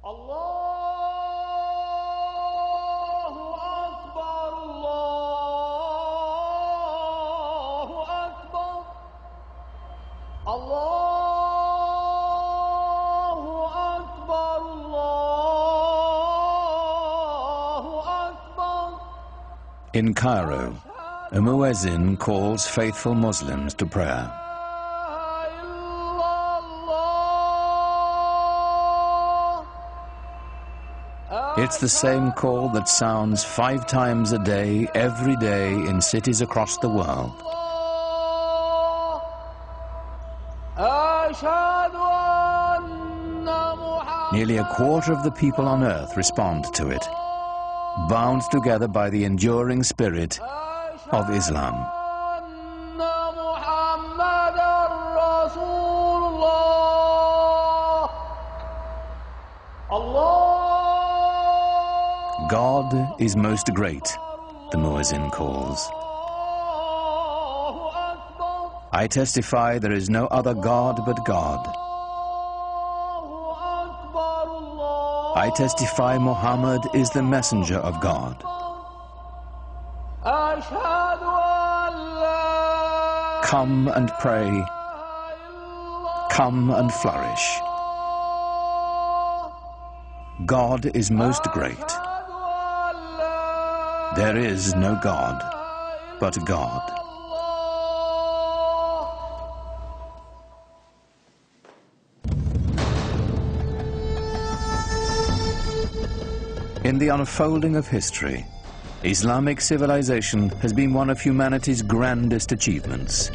In Cairo, a muezzin calls faithful Muslims to prayer. It's the same call that sounds 5 times a day, every day, in cities across the world. Nearly a quarter of the people on earth respond to it, bound together by the enduring spirit of Islam. God is most great, the muezzin calls. I testify there is no other God but God. I testify Muhammad is the messenger of God. Come and pray. Come and flourish. God is most great. There is no God but God. In the unfolding of history, Islamic civilization has been one of humanity's grandest achievements.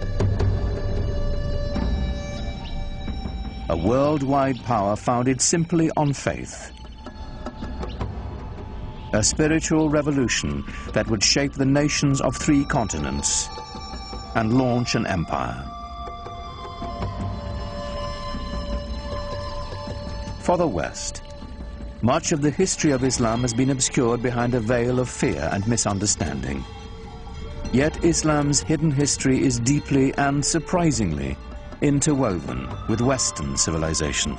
A worldwide power founded simply on faith. A spiritual revolution that would shape the nations of 3 continents and launch an empire. For the West, much of the history of Islam has been obscured behind a veil of fear and misunderstanding. Yet Islam's hidden history is deeply and surprisingly interwoven with Western civilization.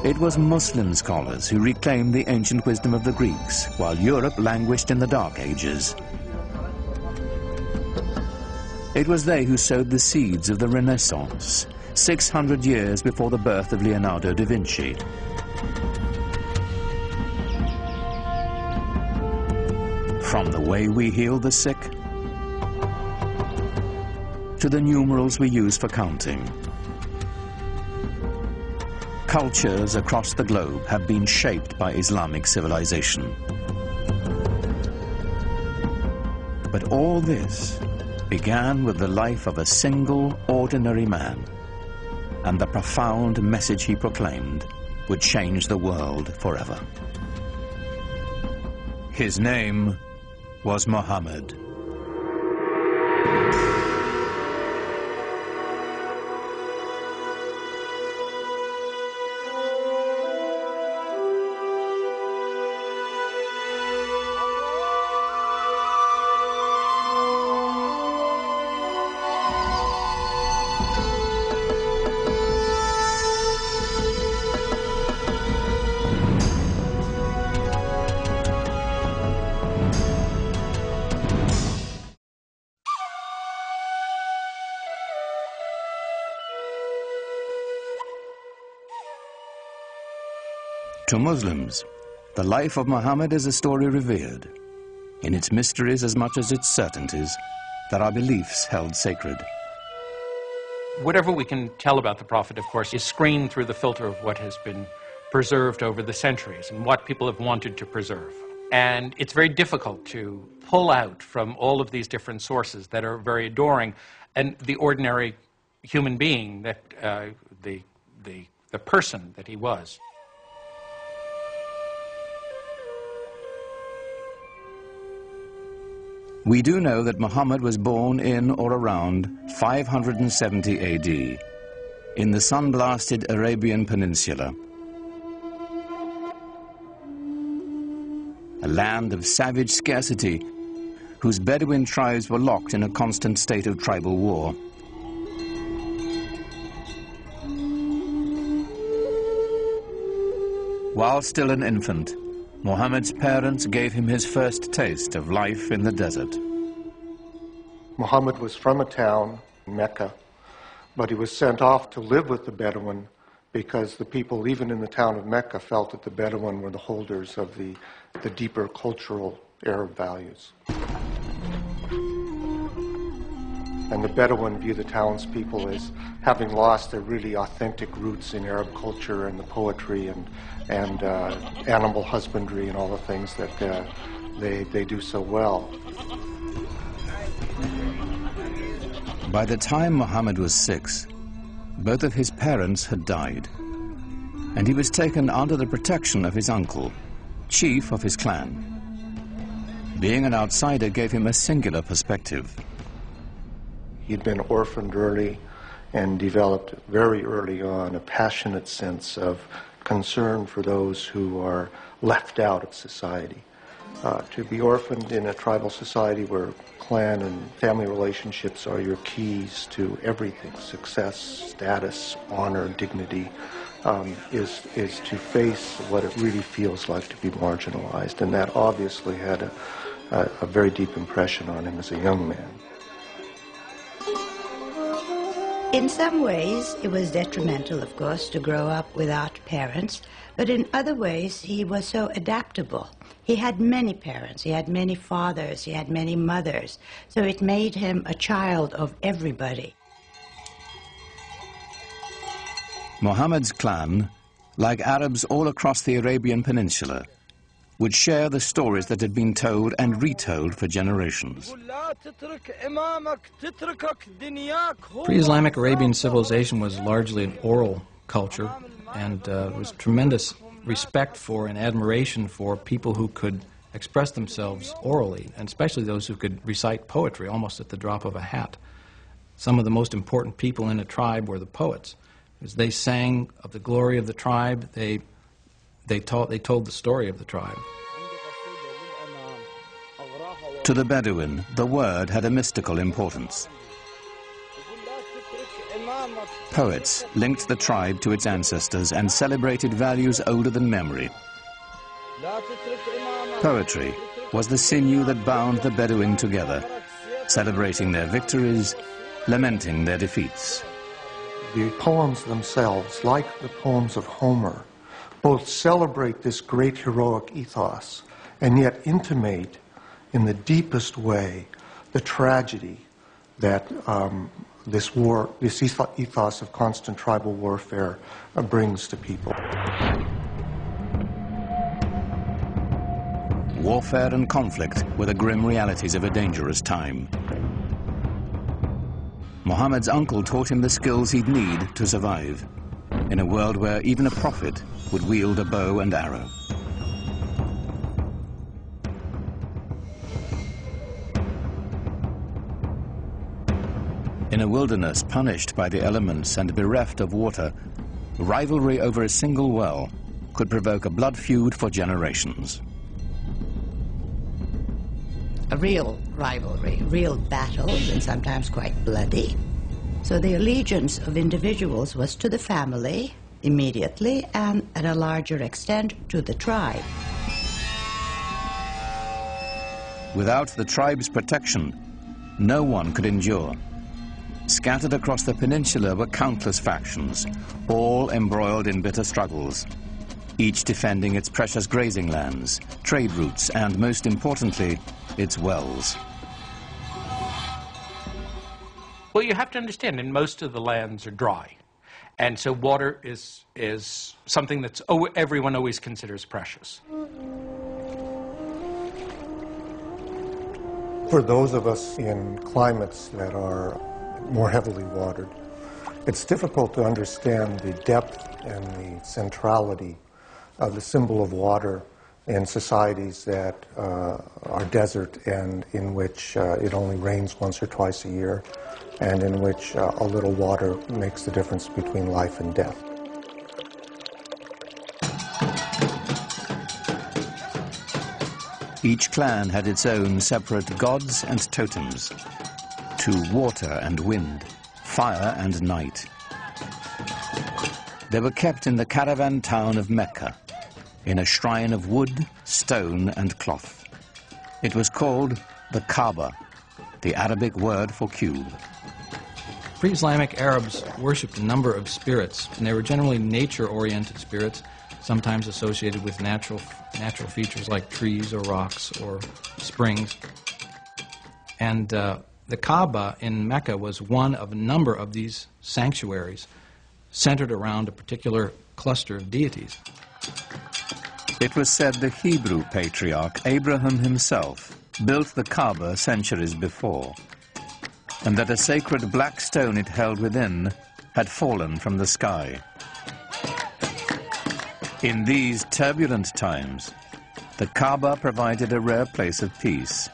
It was Muslim scholars who reclaimed the ancient wisdom of the Greeks, while Europe languished in the Dark Ages. It was they who sowed the seeds of the Renaissance, 600 years before the birth of Leonardo da Vinci. From the way we heal the sick to the numerals we use for counting, cultures across the globe have been shaped by Islamic civilization. But all this began with the life of a single, ordinary man, and the profound message he proclaimed would change the world forever. His name was Muhammad. To Muslims, the life of Muhammad is a story revered, in its mysteries as much as its certainties, that our beliefs held sacred. Whatever we can tell about the Prophet, of course, is screened through the filter of what has been preserved over the centuries and what people have wanted to preserve. And it's very difficult to pull out from all of these different sources that are very adoring and the ordinary human being that the person that he was. We do know that Muhammad was born in or around 570 AD in the sun-blasted Arabian Peninsula, a land of savage scarcity whose Bedouin tribes were locked in a constant state of tribal war. While still an infant, Muhammad's parents gave him his first taste of life in the desert. Muhammad was from a town, Mecca, but he was sent off to live with the Bedouin because the people, even in the town of Mecca, felt that the Bedouin were the holders of the deeper cultural Arab values. And the Bedouin view the townspeople as having lost their really authentic roots in Arab culture and the poetry and animal husbandry and all the things that they do so well. By the time Muhammad was 6, both of his parents had died, and he was taken under the protection of his uncle, chief of his clan. Being an outsider gave him a singular perspective. He'd been orphaned early and developed very early on a passionate sense of concern for those who are left out of society. To be orphaned in a tribal society where clan and family relationships are your keys to everything, success, status, honor, dignity, is to face what it really feels like to be marginalized. And that obviously had a very deep impression on him as a young man. In some ways, it was detrimental, of course, to grow up without parents, but in other ways, he was so adaptable. He had many parents, he had many fathers, he had many mothers, so it made him a child of everybody. Muhammad's clan, like Arabs all across the Arabian Peninsula, would share the stories that had been told and retold for generations. Pre-Islamic Arabian civilization was largely an oral culture, and there was tremendous respect for and admiration for people who could express themselves orally, and especially those who could recite poetry almost at the drop of a hat. Some of the most important people in a tribe were the poets. As they sang of the glory of the tribe, they told the story of the tribe. To the Bedouin, the word had a mystical importance. Poets linked the tribe to its ancestors and celebrated values older than memory. Poetry was the sinew that bound the Bedouin together, celebrating their victories, lamenting their defeats. The poems themselves, like the poems of Homer, both celebrate this great heroic ethos and yet intimate in the deepest way the tragedy that this ethos of constant tribal warfare brings to people. Warfare and conflict were the grim realities of a dangerous time. Muhammad's uncle taught him the skills he'd need to survive in a world where even a prophet would wield a bow and arrow. In a wilderness punished by the elements and bereft of water, rivalry over a single well could provoke a blood feud for generations. A real rivalry, real battles, and sometimes quite bloody. So the allegiance of individuals was to the family, immediately, and at a larger extent to the tribe. Without the tribe's protection, no one could endure. Scattered across the peninsula were countless factions, all embroiled in bitter struggles, each defending its precious grazing lands, trade routes, and most importantly, its wells. Well, you have to understand, and most of the lands are dry. And so water is something that's everyone always considers precious. For those of us in climates that are more heavily watered, it's difficult to understand the depth and the centrality of the symbol of water in societies that are desert and in which it only rains once or twice a year, and in which a little water makes the difference between life and death. Each clan had its own separate gods and totems, to water and wind, fire and night. They were kept in the caravan town of Mecca, in a shrine of wood, stone, and cloth. It was called the Kaaba, the Arabic word for cube. Pre-Islamic Arabs worshipped a number of spirits, and they were generally nature-oriented spirits, sometimes associated with natural features like trees or rocks or springs. And the Kaaba in Mecca was one of a number of these sanctuaries centered around a particular cluster of deities. It was said the Hebrew patriarch Abraham himself built the Kaaba centuries before, and that a sacred black stone it held within had fallen from the sky. In these turbulent times, the Kaaba provided a rare place of peace.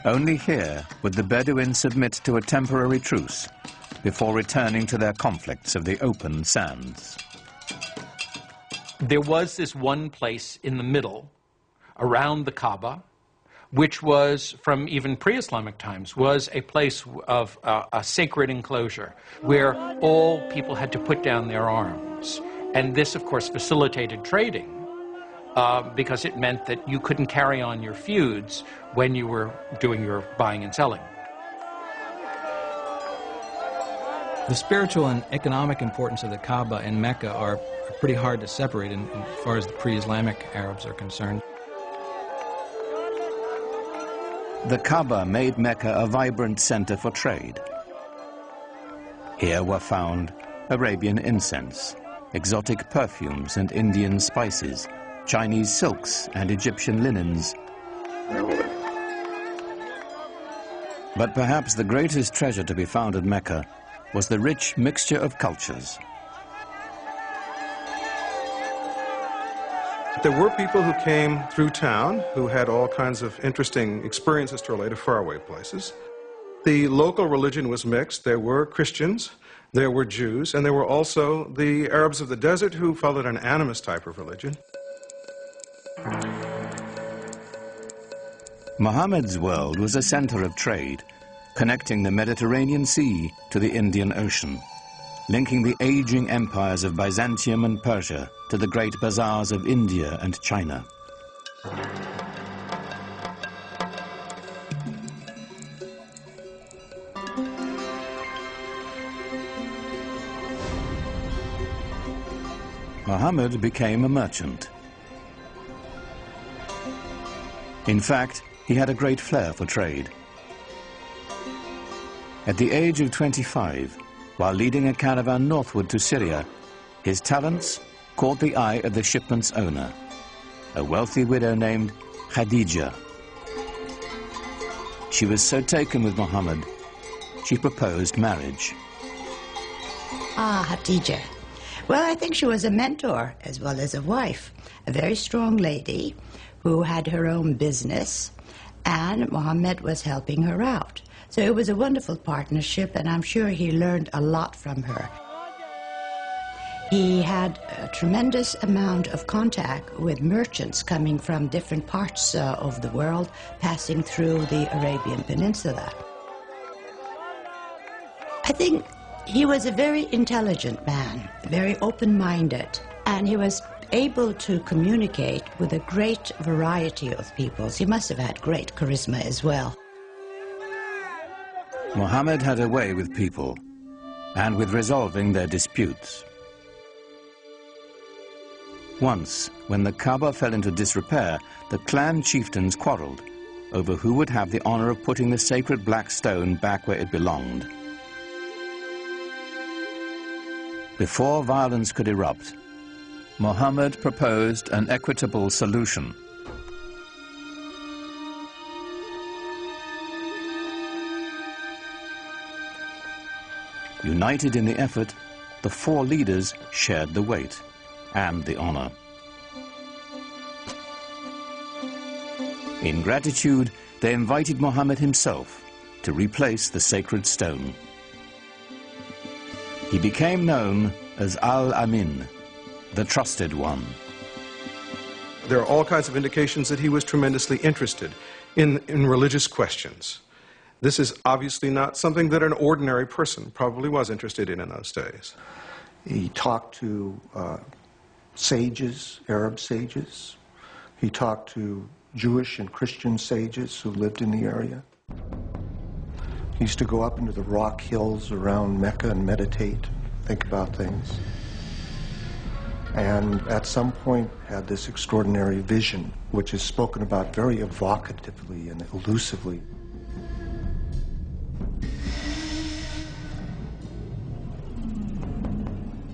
Only here would the Bedouins submit to a temporary truce before returning to their conflicts of the open sands. There was this one place in the middle, around the Kaaba, which was, from even pre-Islamic times, was a place of a sacred enclosure where all people had to put down their arms. And this, of course, facilitated trading because it meant that you couldn't carry on your feuds when you were doing your buying and selling. The spiritual and economic importance of the Kaaba in Mecca are pretty hard to separate as far as the pre-Islamic Arabs are concerned. The Kaaba made Mecca a vibrant center for trade. Here were found Arabian incense, exotic perfumes and Indian spices, Chinese silks and Egyptian linens. But perhaps the greatest treasure to be found at Mecca was the rich mixture of cultures. There were people who came through town who had all kinds of interesting experiences to relate to faraway places. The local religion was mixed. There were Christians, there were Jews, and there were also the Arabs of the desert who followed an animist type of religion. Muhammad's world was a center of trade, connecting the Mediterranean Sea to the Indian Ocean, linking the aging empires of Byzantium and Persia to the great bazaars of India and China. Muhammad became a merchant. In fact, he had a great flair for trade. At the age of 25, while leading a caravan northward to Syria, his talents caught the eye of the shipment's owner, a wealthy widow named Khadija. She was so taken with Muhammad, she proposed marriage. Ah, Khadija. Well, I think she was a mentor as well as a wife, a very strong lady who had her own business, and Muhammad was helping her out. So it was a wonderful partnership, and I'm sure he learned a lot from her. He had a tremendous amount of contact with merchants coming from different parts of the world, passing through the Arabian Peninsula. I think he was a very intelligent man, very open-minded, and he was able to communicate with a great variety of peoples. He must have had great charisma as well. Muhammad had a way with people and with resolving their disputes. Once, when the Kaaba fell into disrepair, the clan chieftains quarreled over who would have the honor of putting the sacred black stone back where it belonged. Before violence could erupt, Muhammad proposed an equitable solution. United in the effort, the four leaders shared the weight and the honor. In gratitude, they invited Muhammad himself to replace the sacred stone. He became known as Al-Amin, the trusted one. There are all kinds of indications that he was tremendously interested in religious questions. This is obviously not something that an ordinary person probably was interested in those days. He talked to sages, Arab sages. He talked to Jewish and Christian sages who lived in the area. He used to go up into the rock hills around Mecca and meditate, think about things. And at some point had this extraordinary vision, which is spoken about very evocatively and elusively.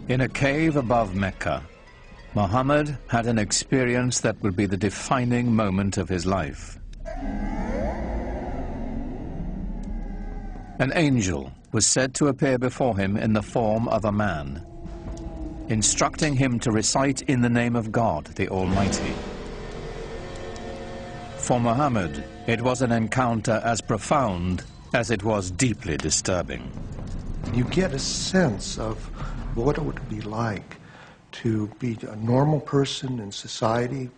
In a cave above Mecca, Muhammad had an experience that would be the defining moment of his life. An angel was said to appear before him in the form of a man, instructing him to recite in the name of God, the Almighty. For Muhammad, it was an encounter as profound as it was deeply disturbing. You get a sense of what it would be like to be a normal person in society,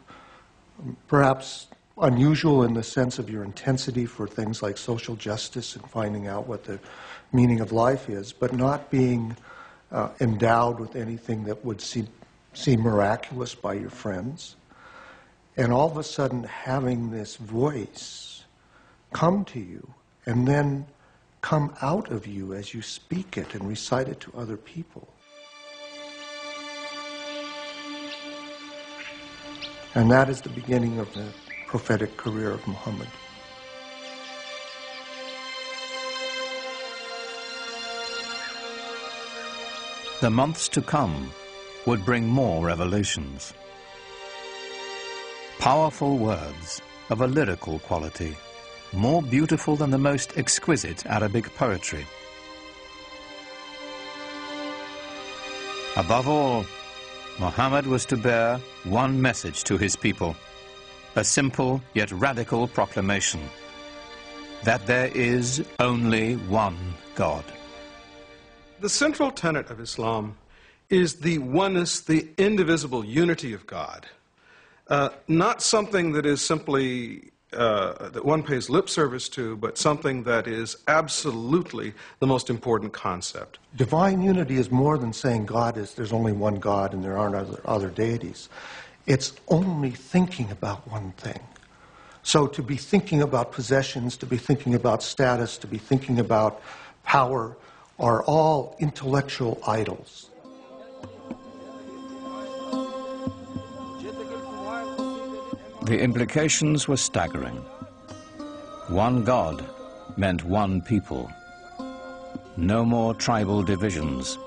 perhaps unusual in the sense of your intensity for things like social justice and finding out what the meaning of life is, but not being endowed with anything that would seem miraculous by your friends. And all of a sudden having this voice come to you and then come out of you as you speak it and recite it to other people. And that is the beginning of the prophetic career of Muhammad. The months to come would bring more revelations. Powerful words of a lyrical quality, more beautiful than the most exquisite Arabic poetry. Above all, Muhammad was to bear one message to his people, a simple yet radical proclamation, that there is only one God. The central tenet of Islam is the oneness, the indivisible unity of God. Not something that is simply that one pays lip service to, but something that is absolutely the most important concept. Divine unity is more than saying there's only one God and there aren't other deities. It's only thinking about one thing. So to be thinking about possessions, to be thinking about status, to be thinking about power are all intellectual idols. The implications were staggering. One God meant one people. No more tribal divisions.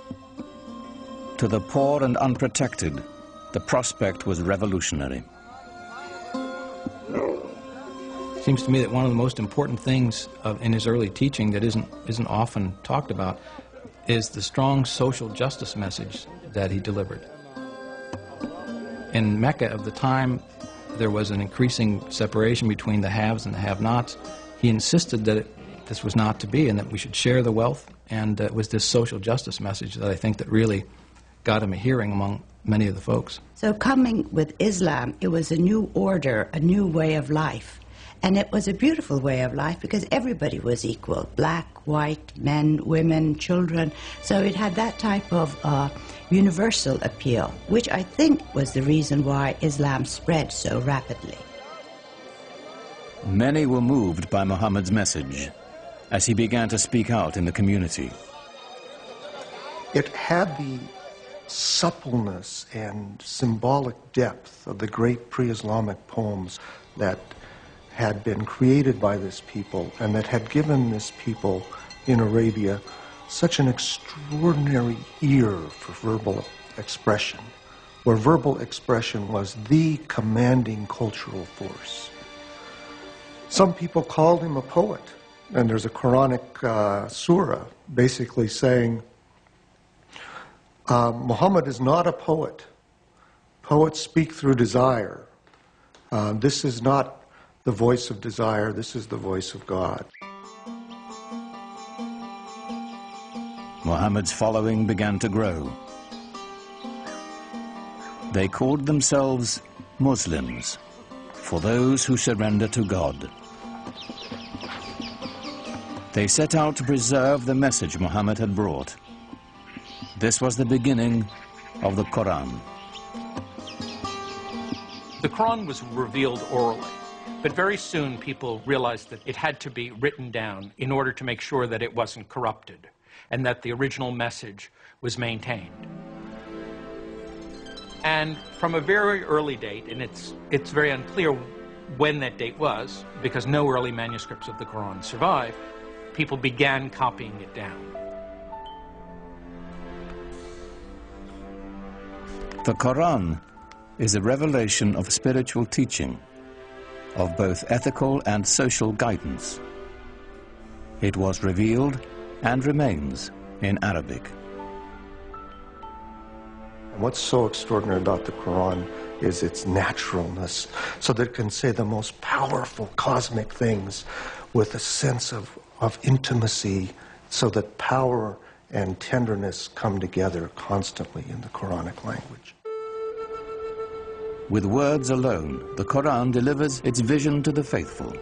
To the poor and unprotected, the prospect was revolutionary. It seems to me that one of the most important things in his early teaching that isn't often talked about is the strong social justice message that he delivered. In Mecca of the time, there was an increasing separation between the haves and the have-nots. He insisted that this was not to be and that we should share the wealth, and it was this social justice message that I think that really got him a hearing among many of the folks. So coming with Islam, it was a new order, a new way of life. And it was a beautiful way of life because everybody was equal, black, white, men, women, children. So it had that type of universal appeal, which I think was the reason why Islam spread so rapidly. Many were moved by Muhammad's message as he began to speak out in the community. It had the suppleness and symbolic depth of the great pre-Islamic poems that had been created by this people and that had given this people in Arabia such an extraordinary ear for verbal expression, where verbal expression was the commanding cultural force. Some people called him a poet, and there's a Quranic surah basically saying, Muhammad is not a poet. Poets speak through desire. This is not the voice of desire, this is the voice of God. Muhammad's following began to grow. They called themselves Muslims, for those who surrender to God. They set out to preserve the message Muhammad had brought. This was the beginning of the Quran. The Quran was revealed orally, but very soon people realized that it had to be written down in order to make sure that it wasn't corrupted and that the original message was maintained. And from a very early date, and it's very unclear when that date was, because no early manuscripts of the Quran survive, people began copying it down. The Quran is a revelation of spiritual teaching, of both ethical and social guidance. It was revealed and remains in Arabic. And what's so extraordinary about the Quran is its naturalness, so that it can say the most powerful cosmic things with a sense of intimacy, so that power and tenderness come together constantly in the Quranic language. With words alone, the Quran delivers its vision to the faithful.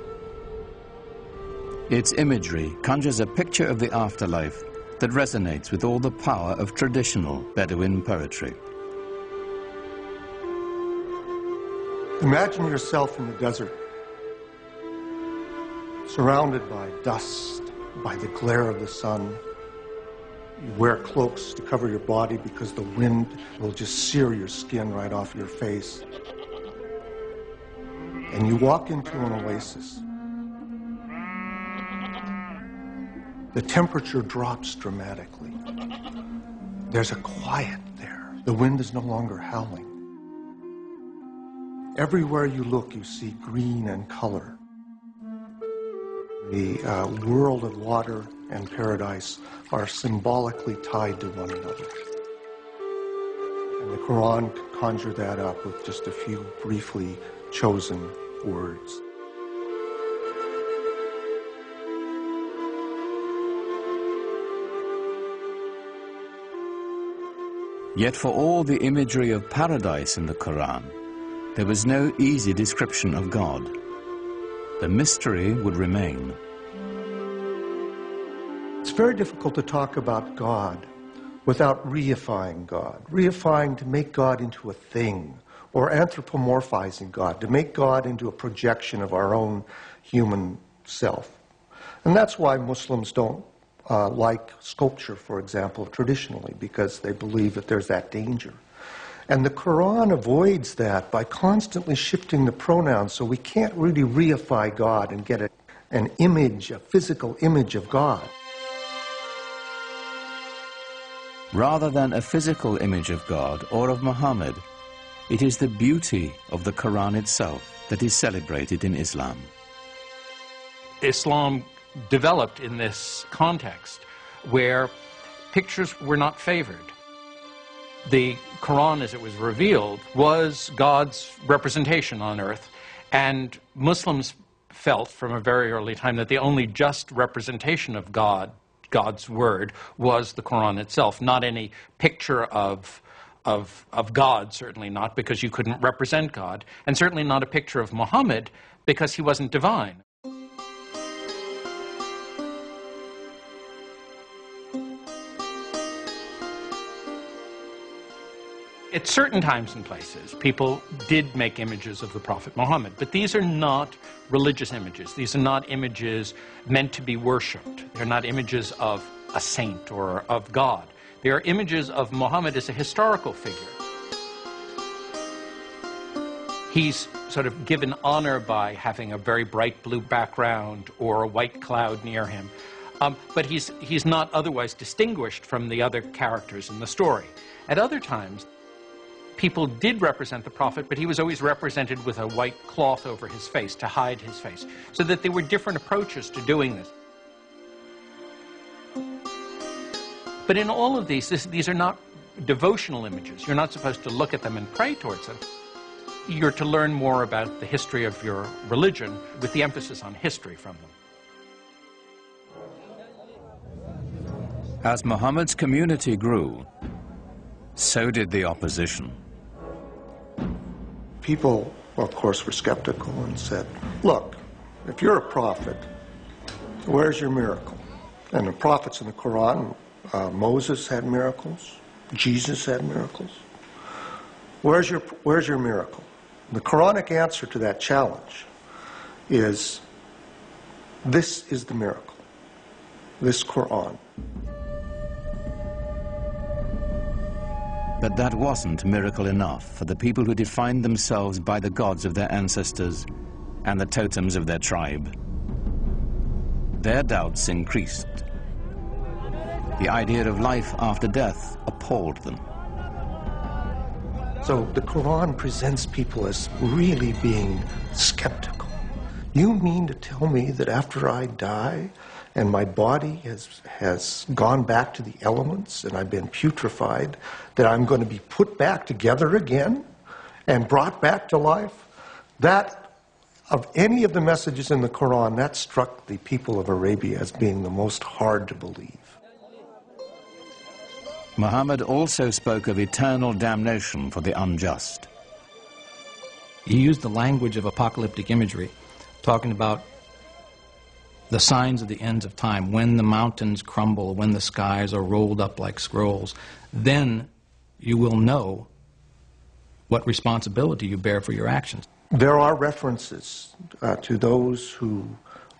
Its imagery conjures a picture of the afterlife that resonates with all the power of traditional Bedouin poetry. Imagine yourself in the desert, surrounded by dust, by the glare of the sun. You wear cloaks to cover your body because the wind will just sear your skin right off your face. And you walk into an oasis. The temperature drops dramatically. There's a quiet there. The wind is no longer howling. Everywhere you look, you see green and color. The world of water and paradise are symbolically tied to one another. And the Quran can conjure that up with just a few briefly chosen words. Yet for all the imagery of paradise in the Quran, there was no easy description of God. The mystery would remain. It's very difficult to talk about God without reifying God. Reifying to make God into a thing, or anthropomorphizing God, to make God into a projection of our own human self. And that's why Muslims don't like sculpture, for example, traditionally, because they believe that there's that danger. And the Quran avoids that by constantly shifting the pronouns, so we can't really reify God and get an image, a physical image of God. Rather than a physical image of God or of Muhammad, it is the beauty of the Quran itself that is celebrated in Islam. Islam developed in this context where pictures were not favored. The Quran, as it was revealed, was God's representation on earth, and Muslims felt from a very early time that the only just representation of God's word, was the Quran itself, not any picture of God, certainly not, because you couldn't represent God, and certainly not a picture of Muhammad, because he wasn't divine. At certain times and places, people did make images of the Prophet Muhammad, but these are not religious images. These are not images meant to be worshipped. They're not images of a saint or of God. They are images of Muhammad as a historical figure. He's sort of given honor by having a very bright blue background or a white cloud near him, but he's not otherwise distinguished from the other characters in the story. At other times, people did represent the Prophet, but he was always represented with a white cloth over his face to hide his face, so that there were different approaches to doing this. But in all of these are not devotional images. You're not supposed to look at them and pray towards them. You're to learn more about the history of your religion, with the emphasis on history from them. As Muhammad's community grew, so did the opposition. People, of course, were skeptical and said, look, if you're a prophet, where's your miracle? And the prophets in the Quran, Moses had miracles, Jesus had miracles. Where's your miracle? The Quranic answer to that challenge is, this is the miracle, this Quran. But that wasn't miracle enough for the people who defined themselves by the gods of their ancestors and the totems of their tribe. Their doubts increased. The idea of life after death appalled them. So the Quran presents people as really being skeptical. You mean to tell me that after I die and my body has gone back to the elements and I've been putrefied, that I'm going to be put back together again and brought back to life? That, of any of the messages in the Quran, that struck the people of Arabia as being the most hard to believe. Muhammad also spoke of eternal damnation for the unjust. He used the language of apocalyptic imagery, talking about the signs of the ends of time, when the mountains crumble, when the skies are rolled up like scrolls. Then you will know what responsibility you bear for your actions. There are references to those who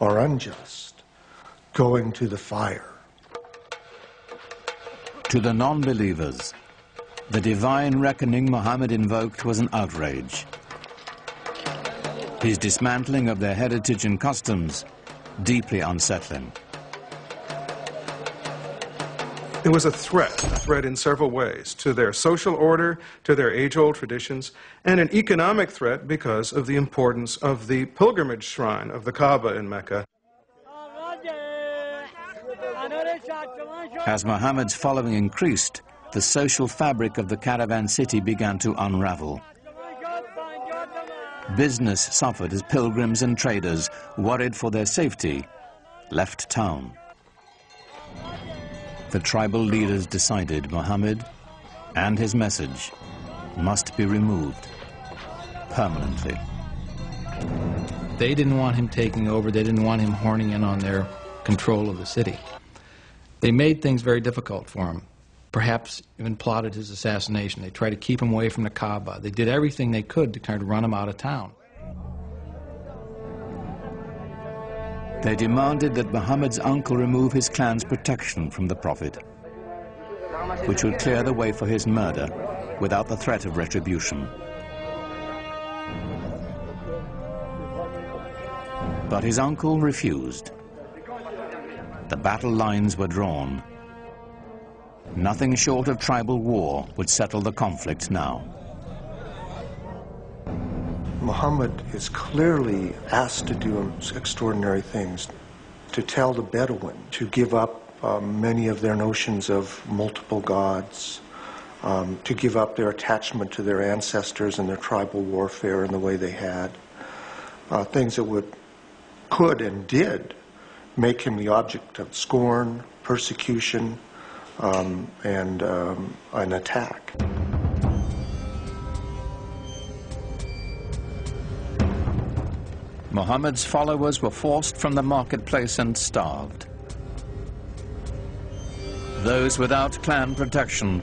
are unjust going to the fire. To the non-believers, the divine reckoning Muhammad invoked was an outrage. His dismantling of their heritage and customs, deeply unsettling. It was a threat in several ways, to their social order, to their age-old traditions, and an economic threat because of the importance of the pilgrimage shrine of the Kaaba in Mecca. As Muhammad's following increased, the social fabric of the caravan city began to unravel. Business suffered as pilgrims and traders, worried for their safety, left town. The tribal leaders decided Muhammad and his message must be removed permanently. They didn't want him taking over. They didn't want him horning in on their control of the city. They made things very difficult for him, perhaps even plotted his assassination. They tried to keep him away from the Kaaba. They did everything they could to kind of run him out of town. They demanded that Muhammad's uncle remove his clan's protection from the Prophet, which would clear the way for his murder without the threat of retribution. But his uncle refused. The battle lines were drawn. Nothing short of tribal war would settle the conflict now. Muhammad is clearly asked to do extraordinary things, to tell the Bedouin to give up many of their notions of multiple gods, to give up their attachment to their ancestors and their tribal warfare in the way they had, things that could and did make him the object of scorn, persecution, and an attack. Muhammad's followers were forced from the marketplace and starved. Those without clan protection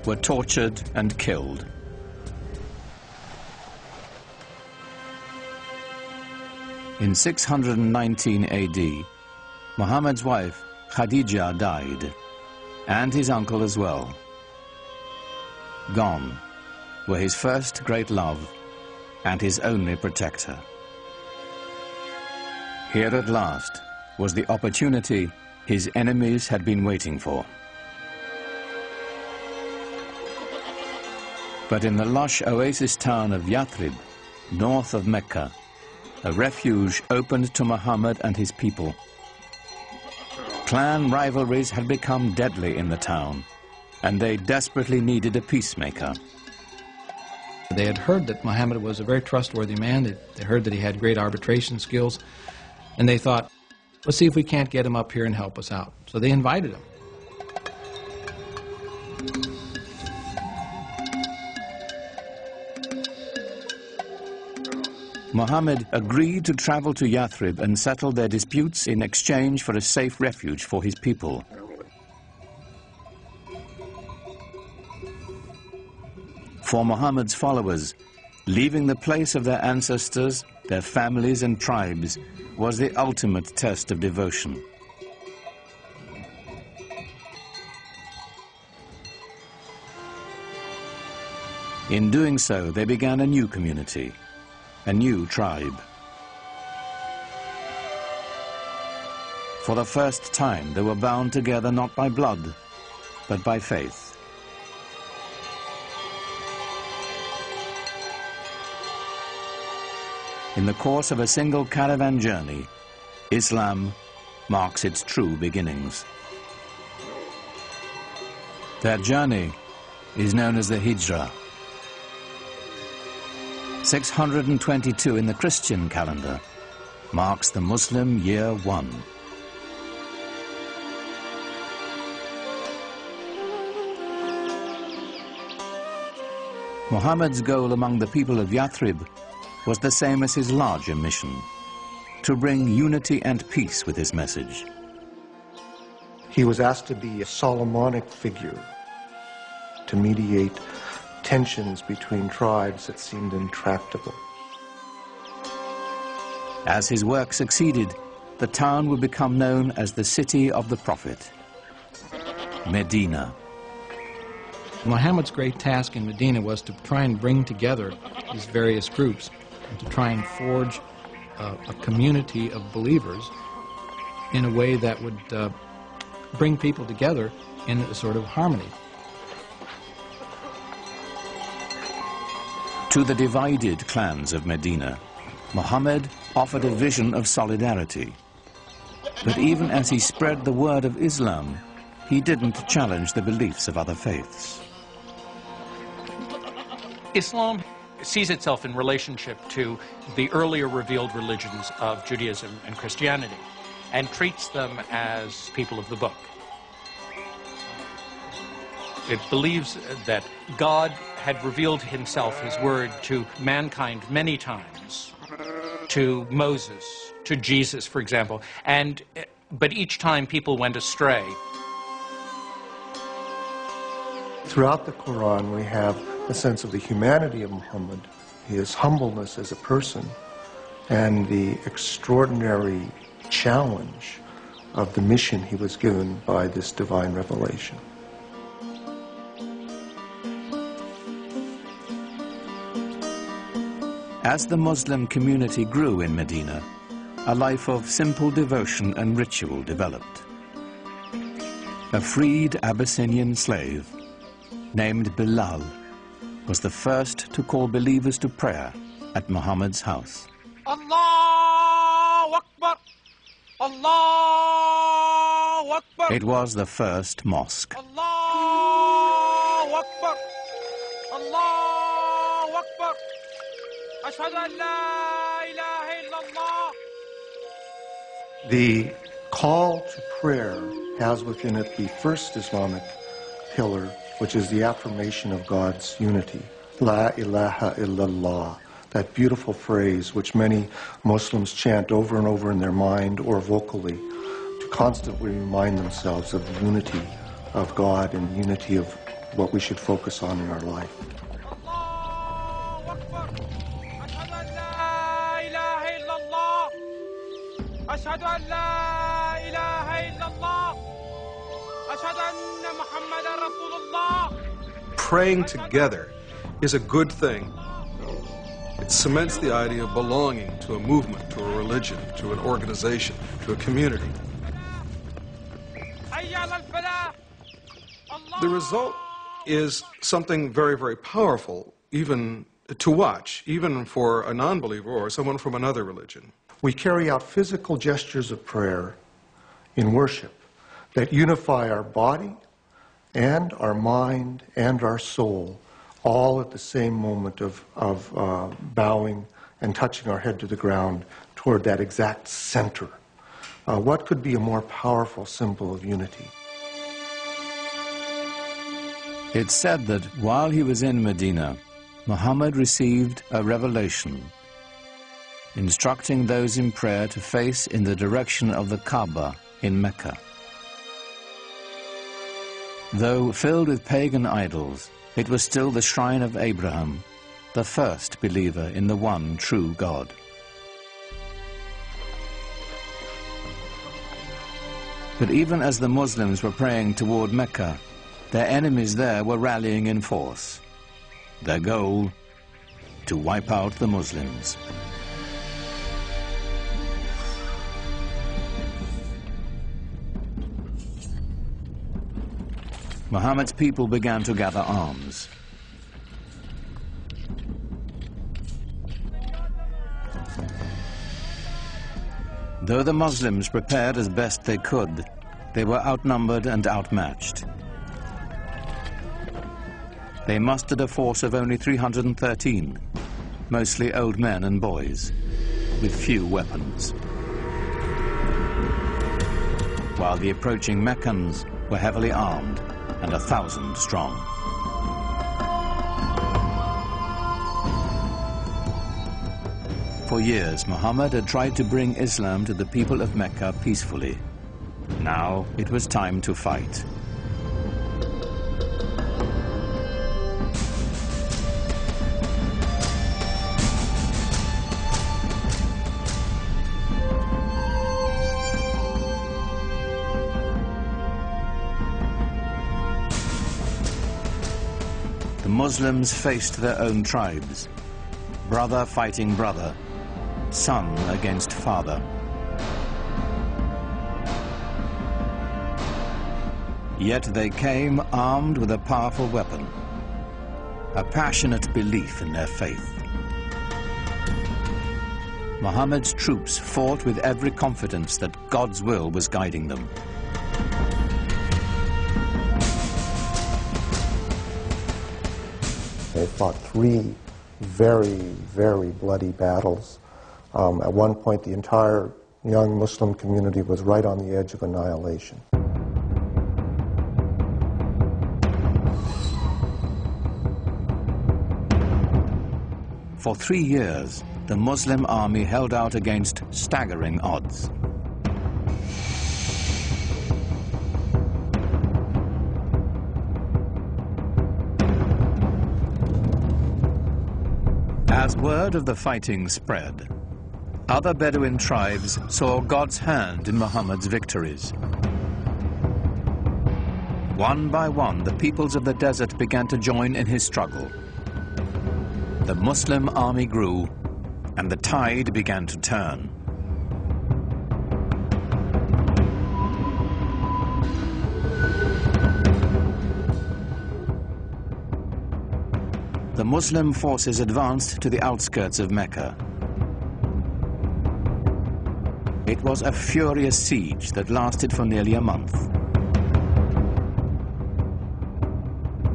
were tortured and killed. In 619 AD, Muhammad's wife, Khadija, died, and his uncle as well. Gone were his first great love and his only protector. Here at last was the opportunity his enemies had been waiting for. But in the lush oasis town of Yathrib, north of Mecca, a refuge opened to Muhammad and his people. Clan rivalries had become deadly in the town, and they desperately needed a peacemaker. They had heard that Muhammad was a very trustworthy man. They heard that he had great arbitration skills, and they thought, let's see if we can't get him up here and help us out. So they invited him. Muhammad agreed to travel to Yathrib and settle their disputes in exchange for a safe refuge for his people. For Muhammad's followers, Leaving the place of their ancestors, their families and tribes, was the ultimate test of devotion. In doing so, they began a new community, a new tribe. For the first time, they were bound together not by blood, but by faith. In the course of a single caravan journey, Islam marks its true beginnings. Their journey is known as the Hijrah. 622 in the Christian calendar marks the Muslim year 1. Muhammad's goal among the people of Yathrib was the same as his larger mission, to bring unity and peace with his message. He was asked to be a Solomonic figure, to mediate tensions between tribes that seemed intractable. As his work succeeded, the town would become known as the City of the Prophet, Medina. Muhammad's great task in Medina was to try and bring together these various groups and to try and forge a community of believers in a way that would bring people together in a sort of harmony. To the divided clans of Medina, Muhammad offered a vision of solidarity. But even as he spread the word of Islam, he didn't challenge the beliefs of other faiths. Islam sees itself in relationship to the earlier revealed religions of Judaism and Christianity and treats them as people of the book. It believes that God had revealed himself, his word, to mankind many times, to Moses, to Jesus, for example, but each time people went astray. Throughout the Quran, we have a sense of the humanity of Muhammad, his humbleness as a person, and the extraordinary challenge of the mission he was given by this divine revelation. As the Muslim community grew in Medina, a life of simple devotion and ritual developed. A freed Abyssinian slave named Bilal was the first to call believers to prayer at Muhammad's house. Allahu Akbar! Allahu Akbar! It was the first mosque. Allahu Akbar! Allahu Akbar! Ashhadu an la ilaha illallah. The call to prayer has within it the first Islamic pillar, which is the affirmation of God's unity. La ilaha illallah, that beautiful phrase which many Muslims chant over and over in their mind or vocally to constantly remind themselves of the unity of God and unity of what we should focus on in our life. أشهد أن لا إله إلا الله أشهد أن محمدا رسول الله. Praying together is a good thing. It cements the idea of belonging to a movement, to a religion, to an organization, to a community. The result is something very, very powerful, even to watch, even for a non-believer or someone from another religion. We carry out physical gestures of prayer in worship that unify our body and our mind and our soul, all at the same moment of bowing and touching our head to the ground toward that exact center. What could be a more powerful symbol of unity? It's said that while he was in Medina, Muhammad received a revelation instructing those in prayer to face in the direction of the Kaaba in Mecca. Though filled with pagan idols, it was still the shrine of Abraham, the first believer in the one true God. But even as the Muslims were praying toward Mecca, their enemies there were rallying in force. Their goal, to wipe out the Muslims. Muhammad's people began to gather arms. Though the Muslims prepared as best they could, they were outnumbered and outmatched. They mustered a force of only 313, mostly old men and boys, with few weapons. While the approaching Meccans were heavily armed and 1,000 strong. For years, Muhammad had tried to bring Islam to the people of Mecca peacefully. Now it was time to fight. The Muslims faced their own tribes, brother fighting brother, son against father. Yet they came armed with a powerful weapon, a passionate belief in their faith. Muhammad's troops fought with every confidence that God's will was guiding them. They fought 3 very, very bloody battles. At one point, the entire young Muslim community was right on the edge of annihilation. For 3 years, the Muslim army held out against staggering odds. As word of the fighting spread, other Bedouin tribes saw God's hand in Muhammad's victories. One by one, the peoples of the desert began to join in his struggle. The Muslim army grew, and the tide began to turn. The Muslim forces advanced to the outskirts of Mecca. It was a furious siege that lasted for nearly a month.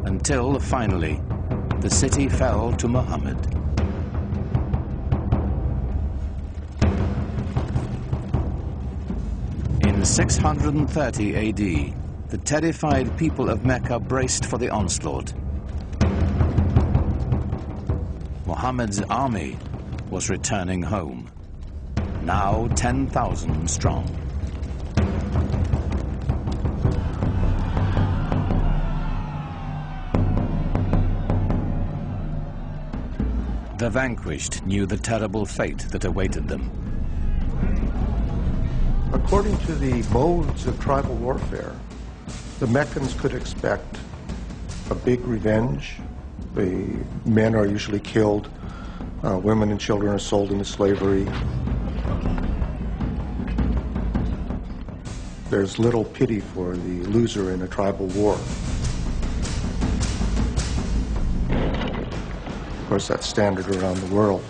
Until, finally, the city fell to Muhammad. In 630 AD, the terrified people of Mecca braced for the onslaught. Muhammad's army was returning home, now 10,000 strong. The vanquished knew the terrible fate that awaited them. According to the modes of tribal warfare, the Meccans could expect a big revenge. The men are usually killed, women and children are sold into slavery. There's little pity for the loser in a tribal war. Of course, that's standard around the world.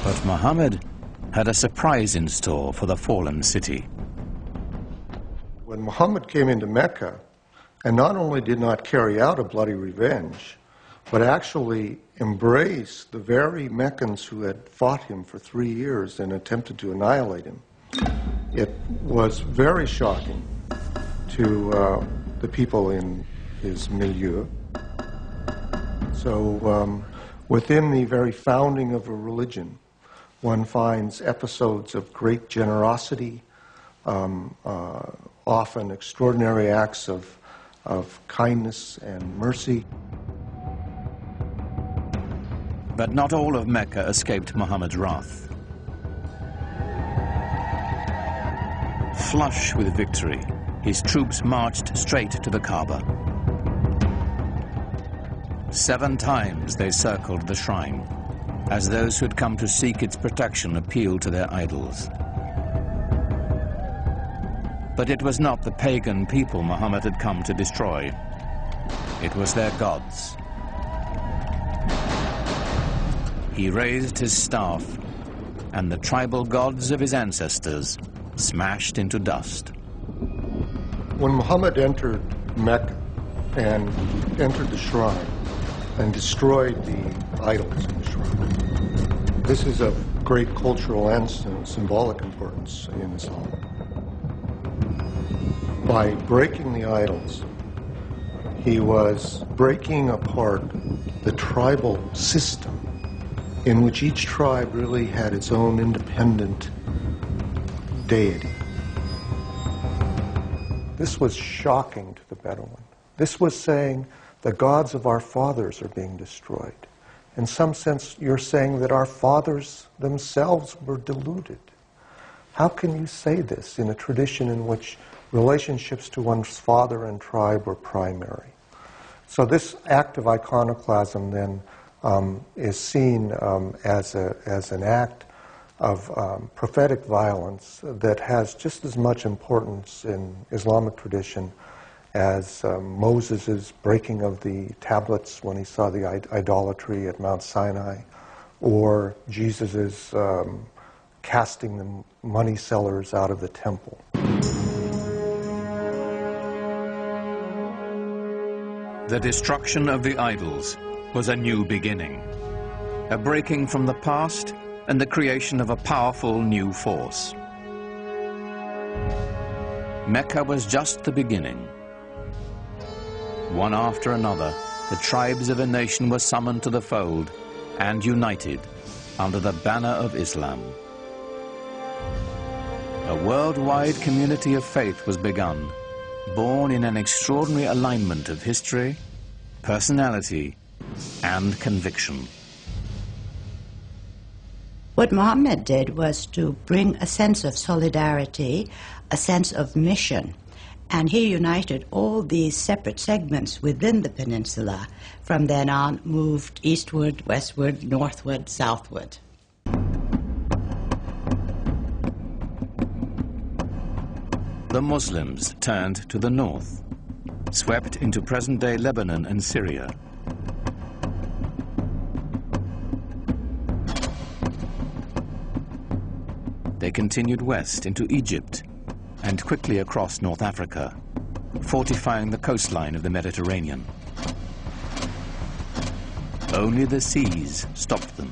But Muhammad had a surprise in store for the fallen city. When Muhammad came into Mecca, and not only did not carry out a bloody revenge, but actually embraced the very Meccans who had fought him for 3 years and attempted to annihilate him, it was very shocking to the people in his milieu. So within the very founding of a religion, one finds episodes of great generosity, often extraordinary acts of of kindness and mercy. But not all of Mecca escaped Muhammad's wrath. Flush with victory, his troops marched straight to the Kaaba. 7 times they circled the shrine, as those who had come to seek its protection appealed to their idols. But it was not the pagan people Muhammad had come to destroy. It was their gods. He raised his staff, and the tribal gods of his ancestors smashed into dust. When Muhammad entered Mecca and entered the shrine and destroyed the idols in the shrine, this is of great cultural and symbolic importance in Islam. By breaking the idols, he was breaking apart the tribal system in which each tribe really had its own independent deity. This was shocking to the Bedouin. This was saying the gods of our fathers are being destroyed. In some sense, you're saying that our fathers themselves were deluded. How can you say this in a tradition in which relationships to one's father and tribe were primary? So this act of iconoclasm then is seen as an act of prophetic violence that has just as much importance in Islamic tradition as Moses' breaking of the tablets when he saw the idolatry at Mount Sinai, or Jesus' casting the money sellers out of the temple. The destruction of the idols was a new beginning, a breaking from the past and the creation of a powerful new force. Mecca was just the beginning. One after another, the tribes of a nation were summoned to the fold and united under the banner of Islam. A worldwide community of faith was begun, born in an extraordinary alignment of history, personality, and conviction. What Muhammad did was to bring a sense of solidarity, a sense of mission, and he united all these separate segments within the peninsula. From then on, moved eastward, westward, northward, southward. The Muslims turned to the north, swept into present-day Lebanon and Syria. They continued west into Egypt and quickly across North Africa, fortifying the coastline of the Mediterranean. Only the seas stopped them.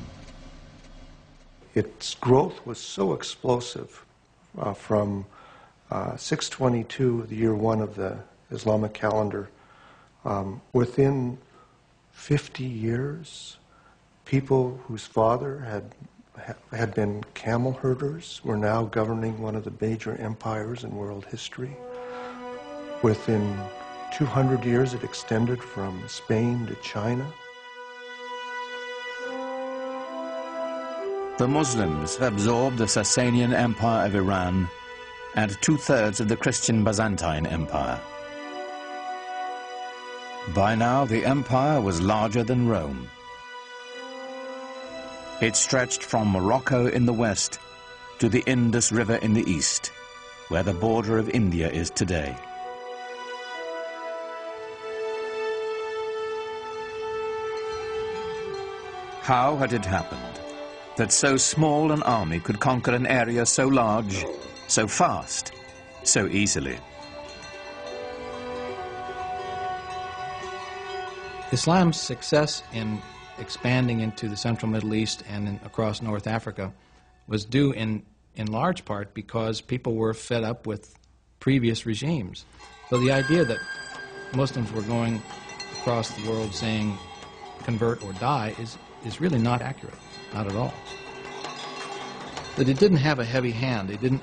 Its growth was so explosive from 622, the year 1 of the Islamic calendar. Within 50 years, people whose father had been camel herders were now governing one of the major empires in world history. Within 200 years, it extended from Spain to China. The Muslims absorbed the Sasanian Empire of Iran and 2/3 of the Christian Byzantine Empire. By now, the empire was larger than Rome. It stretched from Morocco in the west to the Indus River in the east, where the border of India is today. How had it happened that so small an army could conquer an area so large, so fast, so easily? Islam's success in expanding into the central Middle East and across North Africa was due in large part because people were fed up with previous regimes. So the idea that Muslims were going across the world saying convert or die is really not accurate, not at all. That it didn't have a heavy hand. They didn't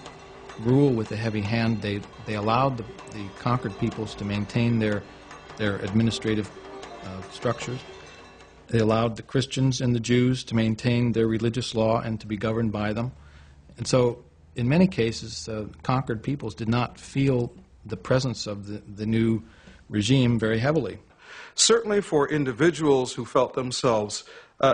rule with a heavy hand. They allowed the conquered peoples to maintain their their administrative structures. They allowed the Christians and the Jews to maintain their religious law and to be governed by them. And so, in many cases, conquered peoples did not feel the presence of the new regime very heavily. Certainly for individuals who felt themselves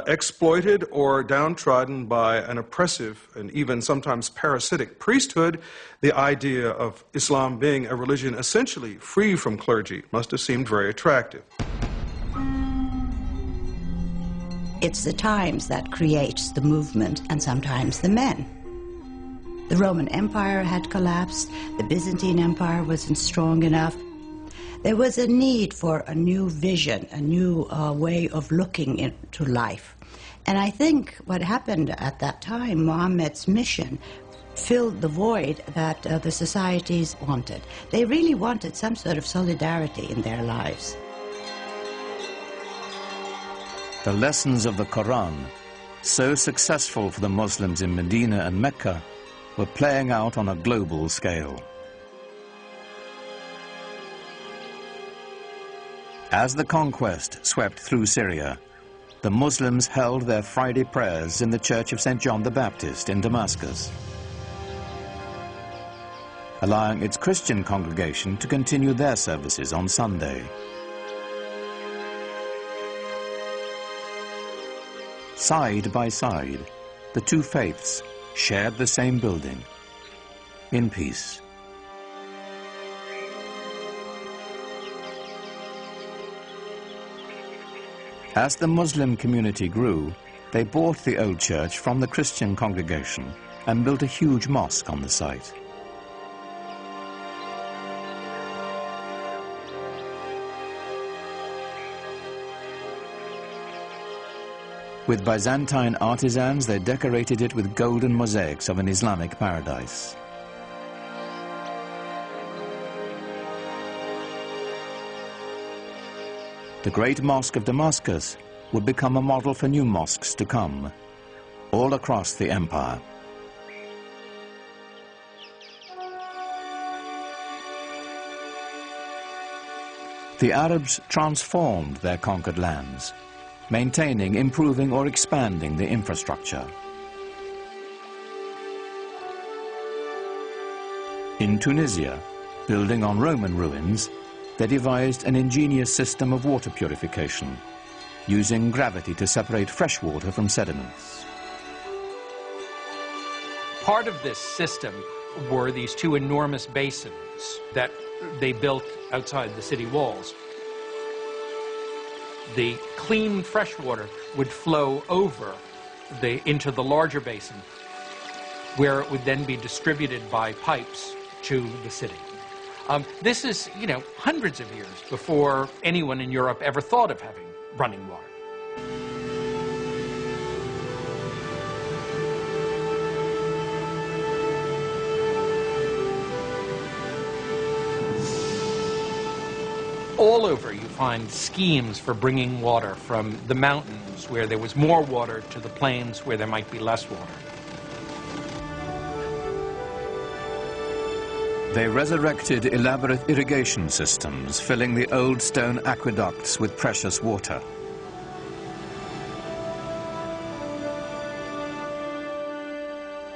exploited or downtrodden by an oppressive and even sometimes parasitic priesthood, the idea of Islam being a religion essentially free from clergy must have seemed very attractive. It's the times that creates the movement and sometimes the men. The Roman Empire had collapsed, the Byzantine Empire wasn't strong enough. There was a need for a new vision, a new way of looking into life. And I think what happened at that time, Muhammad's mission, filled the void that the societies wanted. They really wanted some sort of solidarity in their lives. The lessons of the Quran, so successful for the Muslims in Medina and Mecca, were playing out on a global scale. As the conquest swept through Syria, the Muslims held their Friday prayers in the Church of St. John the Baptist in Damascus, allowing its Christian congregation to continue their services on Sunday. Side by side, the two faiths shared the same building, in peace. As the Muslim community grew, they bought the old church from the Christian congregation and built a huge mosque on the site. With Byzantine artisans, they decorated it with golden mosaics of an Islamic paradise. The Great Mosque of Damascus would become a model for new mosques to come, all across the empire. The Arabs transformed their conquered lands, maintaining, improving, or expanding the infrastructure. In Tunisia, building on Roman ruins, they devised an ingenious system of water purification, using gravity to separate fresh water from sediments. Part of this system were these two enormous basins that they built outside the city walls. The clean fresh water would flow over into the larger basin, where it would then be distributed by pipes to the city. This is, hundreds of years before anyone in Europe ever thought of having running water. All over you find schemes for bringing water from the mountains where there was more water to the plains where there might be less water. They resurrected elaborate irrigation systems, filling the old stone aqueducts with precious water.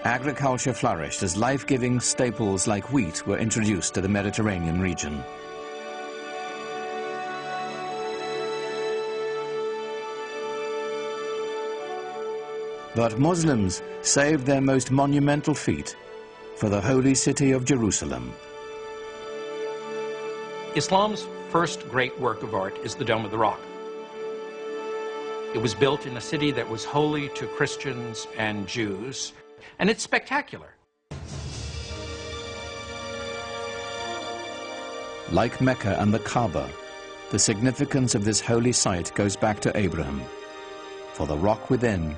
Agriculture flourished as life-giving staples like wheat were introduced to the Mediterranean region. But Muslims saved their most monumental feat for the holy city of Jerusalem. Islam's first great work of art is the Dome of the Rock. It was built in a city that was holy to Christians and Jews, and it's spectacular. Like Mecca and the Kaaba, the significance of this holy site goes back to Abraham, for the rock within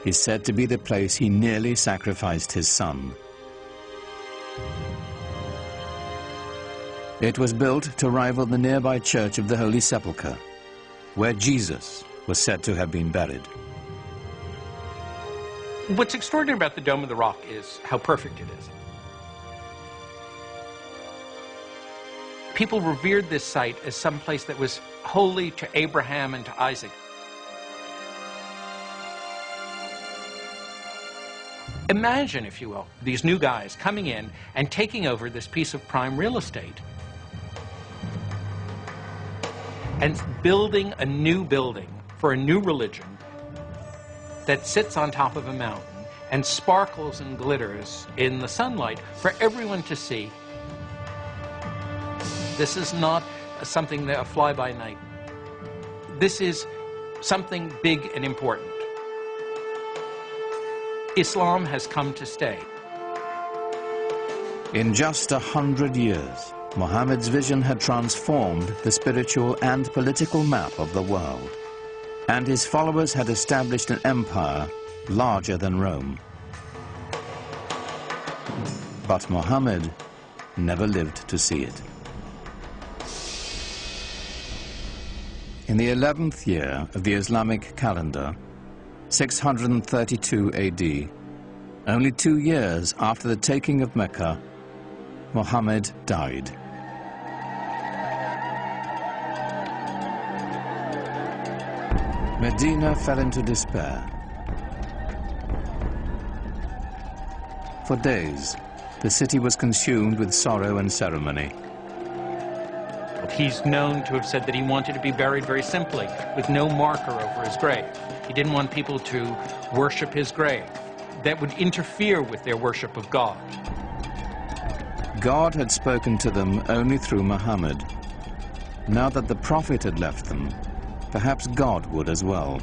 is said to be the place he nearly sacrificed his son. It was built to rival the nearby Church of the Holy Sepulchre, where Jesus was said to have been buried. What's extraordinary about the Dome of the Rock is how perfect it is. People revered this site as some place that was holy to Abraham and to Isaac. Imagine, if you will, these new guys coming in and taking over this piece of prime real estate and building a new building for a new religion that sits on top of a mountain and sparkles and glitters in the sunlight for everyone to see. This is not something that a fly-by-night. This is something big and important. Islam has come to stay. In just 100 years, Muhammad's vision had transformed the spiritual and political map of the world, and his followers had established an empire larger than Rome. But Muhammad never lived to see it. In the 11th year of the Islamic calendar, 632 AD, only 2 years after the taking of Mecca, Muhammad died. Medina fell into despair. For days, the city was consumed with sorrow and ceremony. He's known to have said that he wanted to be buried very simply, with no marker over his grave. He didn't want people to worship his grave. That would interfere with their worship of God. God had spoken to them only through Muhammad. Now that the Prophet had left them, perhaps God would as well.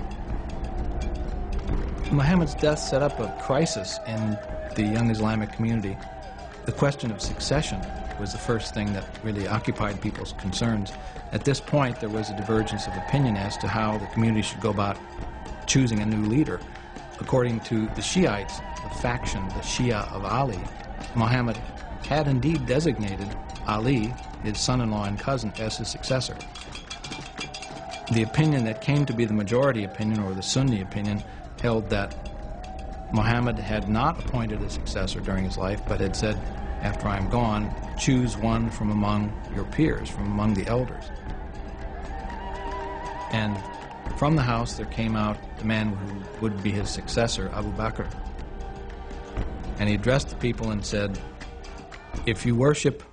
Muhammad's death set up a crisis in the young Islamic community. The question of succession was the first thing that really occupied people's concerns. At this point, there was a divergence of opinion as to how the community should go about choosing a new leader. According to the Shiites, the faction, the Shia of Ali, Muhammad had indeed designated Ali, his son-in-law and cousin, as his successor. The opinion that came to be the majority opinion, or the Sunni opinion, held that Muhammad had not appointed a successor during his life, but had said, after I am gone, choose one from among your peers, from among the elders. And from the house there came out the man who would be his successor, Abu Bakr. And he addressed the people and said, if you worship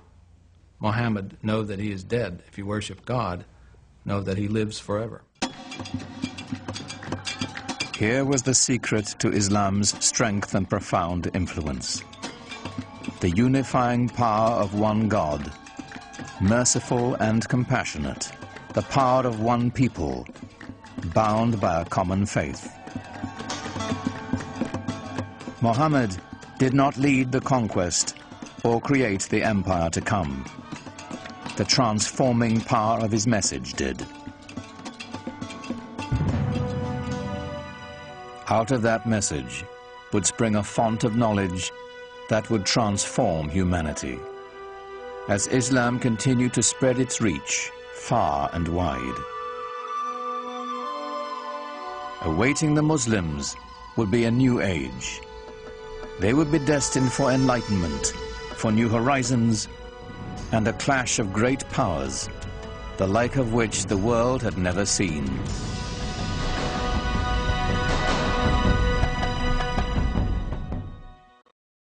Muhammad, know that he is dead. If you worship God, know that he lives forever. Here was the secret to Islam's strength and profound influence. The unifying power of one God, merciful and compassionate, the power of one people, bound by a common faith. Muhammad did not lead the conquest or create the empire to come. The transforming power of his message did. Out of that message would spring a font of knowledge that would transform humanity, as Islam continued to spread its reach far and wide. Awaiting the Muslims would be a new age. They would be destined for enlightenment, for new horizons, and a clash of great powers, the like of which the world had never seen.